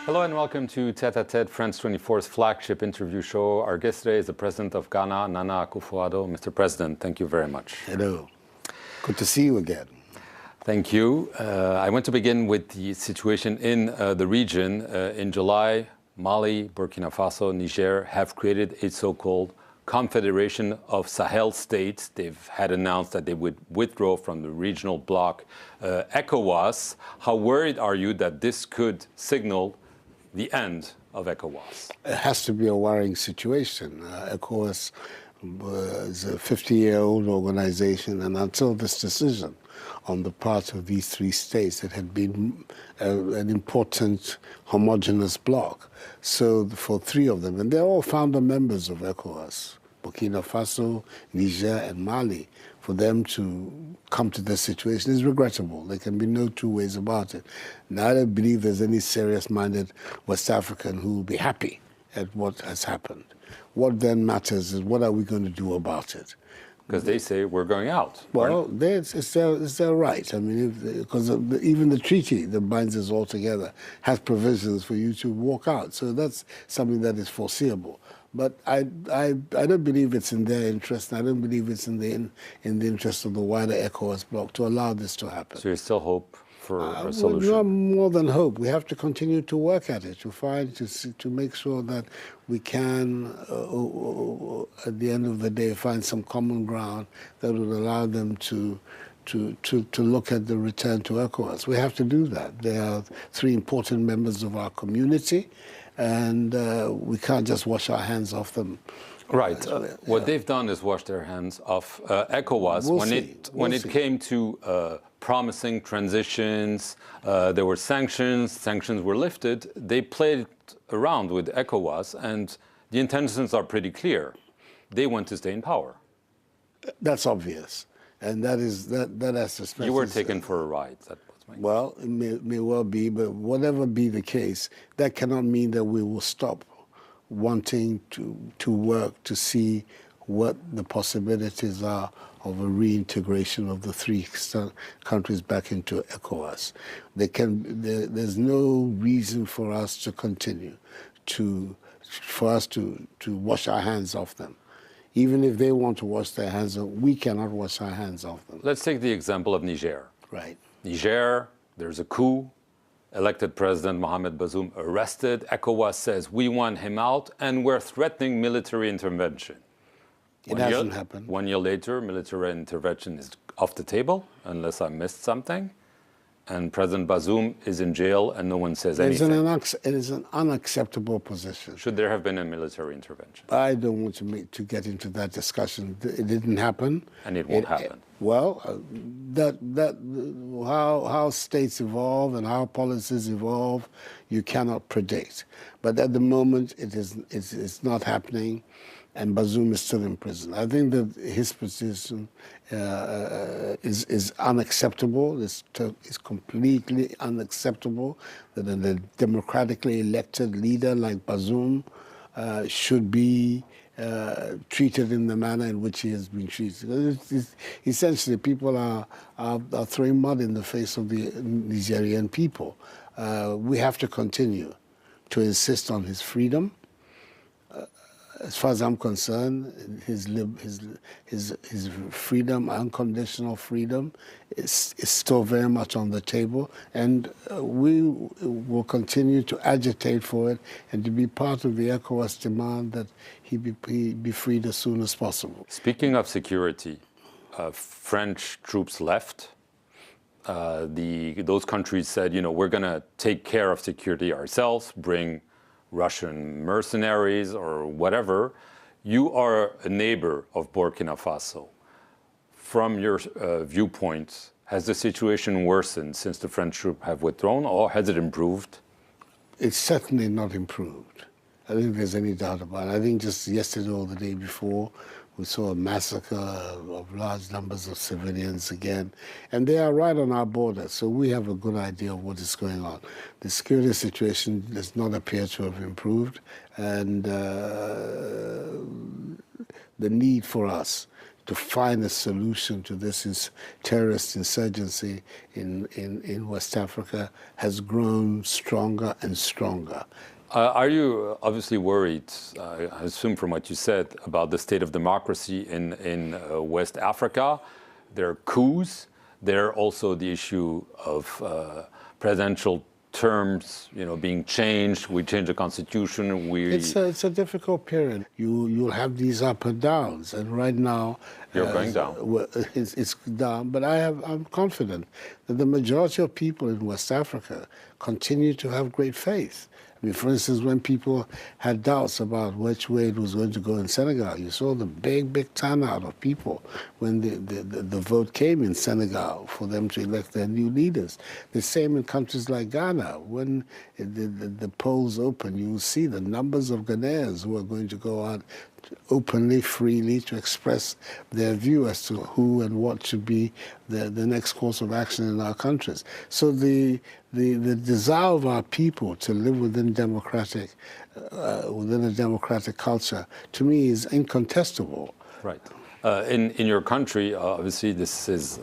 Hello and welcome to Tete à Tete, France 24's flagship interview show. Our guest today is the President of Ghana, Nana Akufo-Addo. Mr. President, thank you very much. Hello. Good to see you again. Thank you. I want to begin with the situation in the region. In July, Mali, Burkina Faso, Niger have created a so-called Confederation of Sahel States. They've had announced that they would withdraw from the regional bloc ECOWAS. How worried are you that this could signal the end of ECOWAS? It has to be a worrying situation. ECOWAS is a 50-year-old organization, and until this decision on the part of these three states, it had been an important homogenous bloc. So for three of them, and they're all founder members of ECOWAS, Burkina Faso, Niger, and Mali, for them to come to this situation is regrettable. There can be no two ways about it. And I don't believe there's any serious-minded West African who will be happy at what has happened. What then matters is what are we going to do about it? Because they say we're going out. Well, it's their right. I mean, because even the treaty that binds us all together has provisions for you to walk out. So that's something that is foreseeable. But I don't believe it's in their interest, and I don't believe it's in the interest of the wider ECOWAS bloc to allow this to happen. So you still hope for a solution? Well, more than hope. We have to continue to work at it, to make sure that we can, at the end of the day, find some common ground that would allow them to look at the return to ECOWAS. We have to do that. They are three important members of our community, and we can't just wash our hands off them. Right. What they've done is wash their hands off ECOWAS. When it came to promising transitions, there were sanctions were lifted. They played around with ECOWAS, and the intentions are pretty clear. They want to stay in power. That's obvious, and that has to. You were taken for a ride. Well, it may well be, but whatever be the case, that cannot mean that we will stop wanting to work to see what the possibilities are of a reintegration of the three countries back into ECOWAS. There's no reason for us to continue to wash our hands off them. Even if they want to wash their hands off, we cannot wash our hands off them. Let's take the example of Niger. Right. Niger, there's a coup. Elected President Mohamed Bazoum arrested. ECOWAS says we want him out, and we're threatening military intervention. It hasn't happened. 1 year later, military intervention is off the table, unless I missed something. And President Bazoum is in jail, and no one says anything. It is an unacceptable position. Should there have been a military intervention? I don't want to get into that discussion. It didn't happen. And it won't happen. Well, how states evolve and how policies evolve, you cannot predict. But at the moment, it's not happening, and Bazoum is still in prison. I think that his position is unacceptable. It's completely unacceptable that a democratically elected leader like Bazoum should be treated in the manner in which he has been treated. Essentially, people are throwing mud in the face of the Nigerian people. We have to continue to insist on his freedom. As far as I'm concerned, his freedom, unconditional freedom, is still very much on the table, and we will continue to agitate for it and to be part of the ECOWAS demand that he be freed as soon as possible. Speaking of security, French troops left. Those countries said, we're going to take care of security ourselves, bring Russian mercenaries or whatever. You are a neighbor of Burkina Faso. From your viewpoint, has the situation worsened since the French troops have withdrawn, or has it improved? It's certainly not improved. I don't think there's any doubt about it. I think just yesterday or the day before, we saw a massacre of large numbers of civilians again. And they are right on our border, so we have a good idea of what is going on. The security situation does not appear to have improved, and the need for us to find a solution to this terrorist insurgency in West Africa has grown stronger and stronger. Are you obviously worried, I assume from what you said, about the state of democracy in West Africa? There are coups. There are also the issue of presidential terms, being changed. We change the constitution. It's a difficult period. You'll have these up and downs, and right now you're going down. It's down. But I'm confident that the majority of people in West Africa continue to have great faith. I mean, for instance, when people had doubts about which way it was going to go in Senegal, you saw the big turnout of people when the vote came in Senegal for them to elect their new leaders. The same in countries like Ghana. When the polls open, you will see the numbers of Ghanaians who are going to go out openly, freely, to express their view as to who and what should be the next course of action in our countries. So the desire of our people to live within a democratic culture, to me, is incontestable. Right. In your country, obviously, this is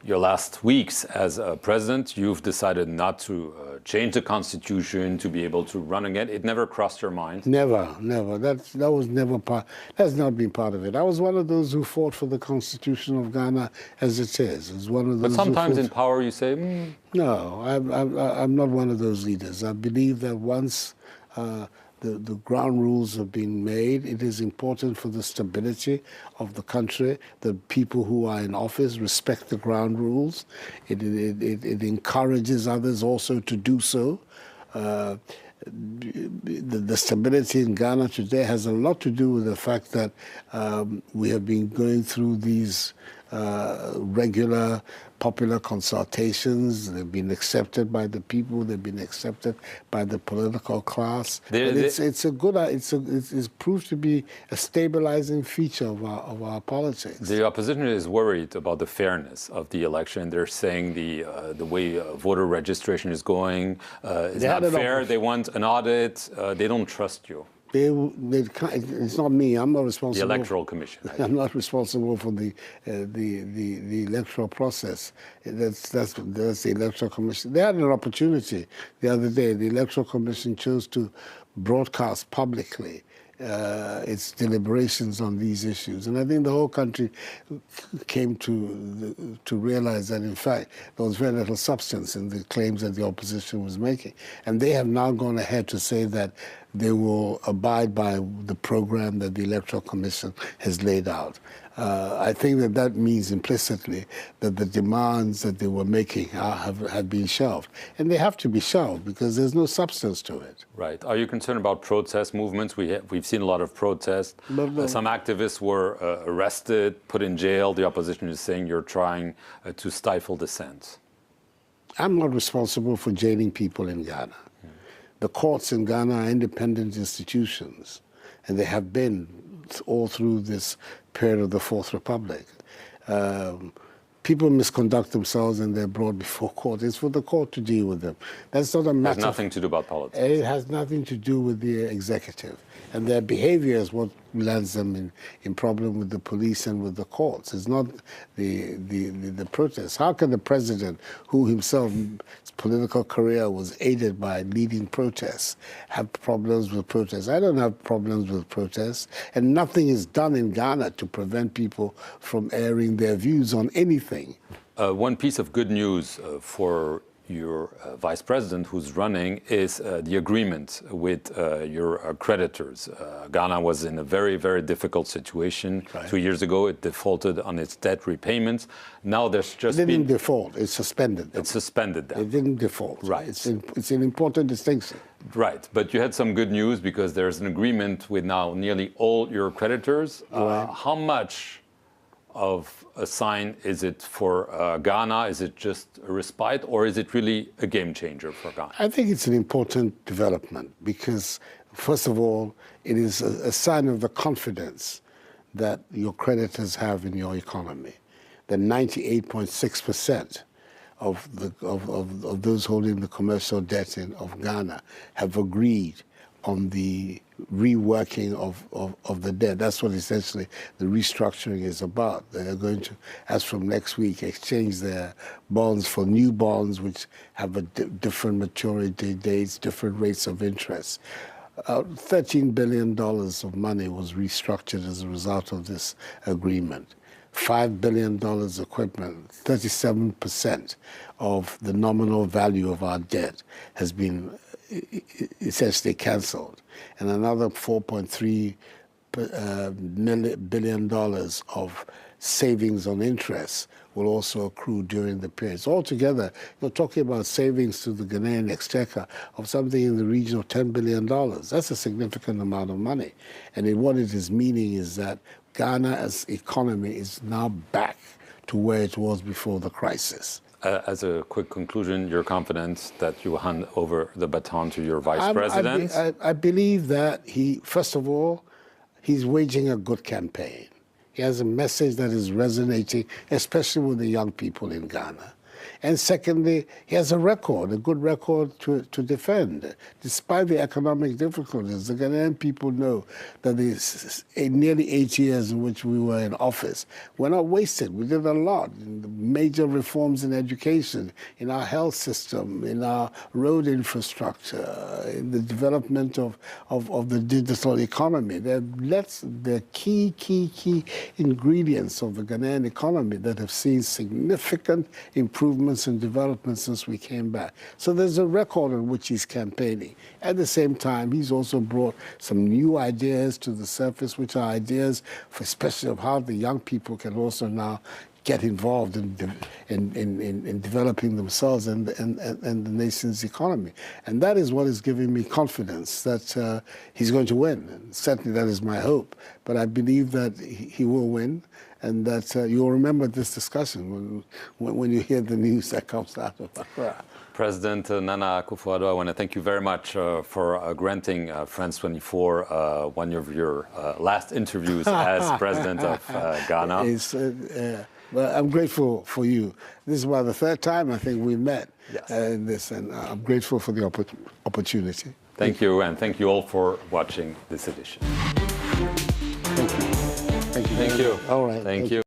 your last weeks as president. You've decided not to change the constitution to be able to run again. It never crossed your mind? Never. That was never part. That's not been part of it. I was one of those who fought for the constitution of Ghana as it is. It's one of those. But sometimes in power you say, No, I'm not one of those leaders. I believe that once the ground rules have been made, it is important for the stability of the country. The people who are in office respect the ground rules. It encourages others also to do so. The stability in Ghana today has a lot to do with the fact that we have been going through these regular popular consultations. They've been accepted by the people. They've been accepted by the political class. It's proved to be a stabilizing feature of our politics. The opposition is worried about the fairness of the election. They're saying the way voter registration is going is not fair. They want an audit. They don't trust you. It's not me. I'm not responsible. The Electoral Commission. I'm not responsible for the electoral process. That's the Electoral Commission. They had an opportunity the other day. The Electoral Commission chose to broadcast publicly its deliberations on these issues, and I think the whole country came to realize that, in fact, there was very little substance in the claims that the opposition was making, and they have now gone ahead to say that they will abide by the program that the Electoral Commission has laid out. I think that means implicitly that the demands that they were making have been shelved. And they have to be shelved because there's no substance to it. Right. Are you concerned about protest movements? We've seen a lot of protests. Some activists were arrested, put in jail. The opposition is saying you're trying to stifle dissent. I'm not responsible for jailing people in Ghana. The courts in Ghana are independent institutions, and they have been all through this period of the Fourth Republic. People misconduct themselves and they're brought before court. It's for the court to deal with them. That's not a matter. It has nothing to do about politics. It has nothing to do with the executive. And their behavior is what lands them in problem with the police and with the courts. It's not the protests. How can the president, who himself, his political career was aided by leading protests, have problems with protests? I don't have problems with protests. And nothing is done in Ghana to prevent people from airing their views on anything. One piece of good news for your vice president who's running is the agreement with your creditors. Ghana was in a very, very difficult situation. Right. 2 years ago, it defaulted on its debt repayments. Now there's just It didn't default. It suspended them. It suspended them. It didn't default. Right. It's an important distinction. Right. But you had some good news because there's an agreement with now nearly all your creditors. Right. How much of a sign is it for Ghana? Is it just a respite, or is it really a game changer for Ghana? I think it's an important development because, first of all, it is a sign of the confidence that your creditors have in your economy. That 98.6% of those holding the commercial debt of Ghana have agreed on the reworking of the debt. That's what essentially the restructuring is about. They're going to, as from next week, exchange their bonds for new bonds which have a different maturity dates, different rates of interest. $13 billion of money was restructured as a result of this agreement. $5 billion equipment, 37% of the nominal value of our debt has been essentially cancelled. And another $4.3 billion of savings on interest will also accrue during the period. So altogether, you're talking about savings to the Ghanaian exchequer of something in the region of $10 billion. That's a significant amount of money. And what it is meaning is that Ghana as economy is now back to where it was before the crisis. As a quick conclusion, you're confident that you will hand over the baton to your vice president? I believe that first of all, he's waging a good campaign. He has a message that is resonating, especially with the young people in Ghana. And secondly, he has a good record to defend. Despite the economic difficulties, the Ghanaian people know that nearly 8 years in which we were in office were not wasted. We did a lot. Major reforms in education, in our health system, in our road infrastructure, in the development of the digital economy. They're key ingredients of the Ghanaian economy that have seen significant improvements and development since we came back. So there's a record on which he's campaigning. At the same time, he's also brought some new ideas to the surface, which are ideas, especially of how the young people can also now get involved in developing themselves and the nation's economy. And that is what is giving me confidence that he's going to win. And certainly that is my hope. But I believe that he will win, and that you'll remember this discussion when you hear the news that comes out of Accra. President Nana Akufo-Addo, I want to thank you very much for granting France 24 one of your last interviews as president of Ghana. Well, I'm grateful for you. This is about the third time I think we met in this, and I'm grateful for the opportunity. Thank you, and thank you all for watching this edition. Thank you. Thank you. All right. Thank you.